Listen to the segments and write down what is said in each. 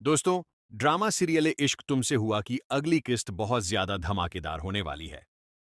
दोस्तों, drama serial इश्क तुमसे हुआ की अगली किस्त बहुत ज्यादा धमाकेदार होने वाली है,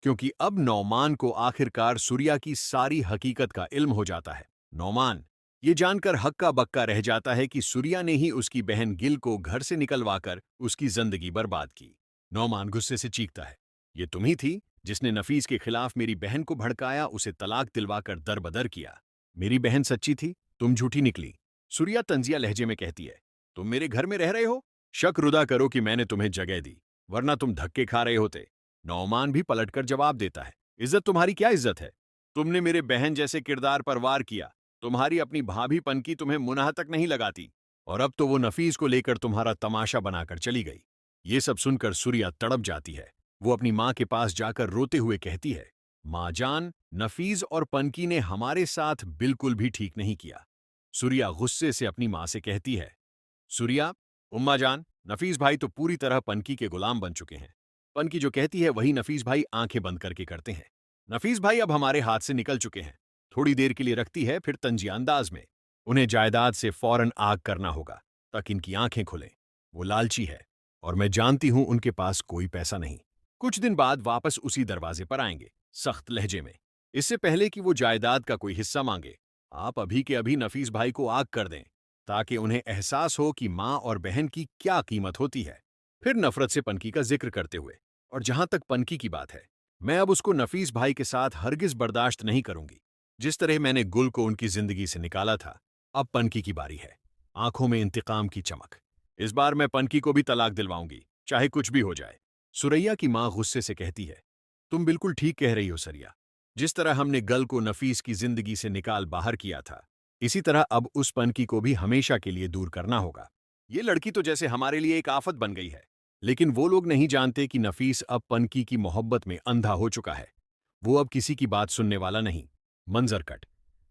क्योंकि अब नौमान को आखिरकार सूर्या की सारी हकीकत का इल्म हो जाता है। नौमान ये जानकर हक्का बक्का रह जाता है कि सूर्या ने ही उसकी बहन गिल को घर से निकलवाकर उसकी जिंदगी बर्बाद की। नौमान गुस्से से चीखता है, ये तुम ही थी जिसने नफीस के खिलाफ मेरी बहन को भड़काया, उसे तलाक दिलवाकर दरबदर किया। मेरी बहन सच्ची थी, तुम झूठी निकली। सूर्या तंजिया लहजे में कहती है, तुम मेरे घर में रह रहे हो, शक रुदा करो कि मैंने तुम्हें जगह दी, वरना तुम धक्के खा रहे होते। नौमान भी पलटकर जवाब देता है, इज्जत तुम्हारी क्या इज्जत है? तुमने मेरे बहन जैसे किरदार पर वार किया, तुम्हारी अपनी भाभीपन की तुम्हें मुनाह तक नहीं लगाती, और अब तो वो नफीस को लेकर तुम्हारा तमाशा बनाकर चली गई। ये सब सुनकर सूर्या तड़प जाती है। वो अपनी माँ के पास जाकर रोते हुए कहती है, माँ जान, नफीस और पनकी ने हमारे साथ बिल्कुल भी ठीक नहीं किया। सूर्या गुस्से से अपनी माँ से कहती है, सूर्या, उम्मा जान, नफीस भाई तो पूरी तरह पनकी के गुलाम बन चुके हैं। पनकी जो कहती है वही नफीस भाई आंखें बंद करके करते हैं। नफीस भाई अब हमारे हाथ से निकल चुके हैं। थोड़ी देर के लिए रखती है, फिर तंजिया अंदाज में, उन्हें जायदाद से फौरन आग करना होगा ताकि इनकी आंखें खुलें। वो लालची है और मैं जानती हूं उनके पास कोई पैसा नहीं। कुछ दिन बाद वापस उसी दरवाजे पर आएंगे, सख्त लहजे में। इससे पहले कि वो जायदाद का कोई हिस्सा मांगे, आप अभी के अभी नफीस भाई को आग कर दें, ताकि उन्हें एहसास हो कि माँ और बहन की क्या कीमत होती है। फिर नफरत से पनकी का जिक्र करते हुए, और जहां तक पनकी की बात है, मैं अब उसको नफीस भाई के साथ हरगिज बर्दाश्त नहीं करूंगी। जिस तरह मैंने गुल को उनकी जिंदगी से निकाला था, अब पनकी की बारी है। आंखों में इंतकाम की चमक। इस बार मैं पनकी को भी तलाक दिलवाऊंगी, चाहे कुछ भी हो जाए। सुरैया की मां गुस्से से कहती है, तुम बिल्कुल ठीक कह रही हो सरिया। जिस तरह हमने गल को नफीस की जिंदगी से निकाल बाहर किया था, इसी तरह अब उस पनकी को भी हमेशा के लिए दूर करना होगा। ये लड़की तो जैसे हमारे लिए एक आफत बन गई है। लेकिन वो लोग नहीं जानते कि नफीस अब पनकी की मोहब्बत में अंधा हो चुका है। वो अब किसी की बात सुनने वाला नहीं। मंजर कट।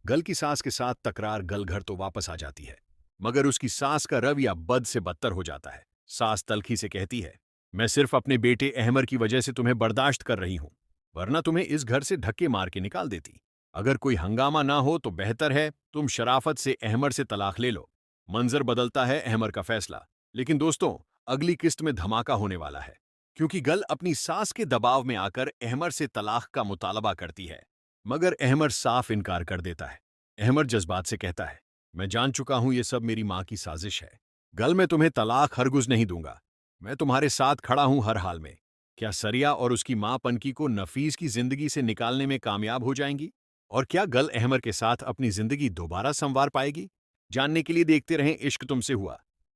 गल की सास के साथ तकरार, गल घर तो वापस आ जाती है, मगर उसकी सास का रवैया बद से बदतर हो जाता है। सास तलखी से कहती है, मैं सिर्फ अपने बेटे अहमर की वजह से तुम्हें बर्दाश्त कर रही हूं, वरना तुम्हें इस घर से धक्के मार के निकाल देती। अगर कोई हंगामा ना हो तो बेहतर है तुम शराफत से अहमर से तलाक ले लो। मंजर बदलता है अहमर का फैसला। लेकिन दोस्तों, अगली किस्त में धमाका होने वाला है, क्योंकि गल अपनी सास के दबाव में आकर अहमर से तलाक का मुतालबा करती है, मगर अहमर साफ इनकार कर देता है। अहमर जज्बात से कहता है, मैं जान चुका हूं ये सब मेरी मां की साजिश है। गल, मैं तुम्हें तलाक हरगुज नहीं दूंगा। मैं तुम्हारे साथ खड़ा हूं हर हाल में। क्या सरिया और उसकी मां पनकी को नफीस की जिंदगी से निकालने में कामयाब हो जाएंगी? और क्या गल अहमर के साथ अपनी जिंदगी दोबारा संवार पाएगी? जानने के लिए देखते रहें इश्क तुमसे हुआ।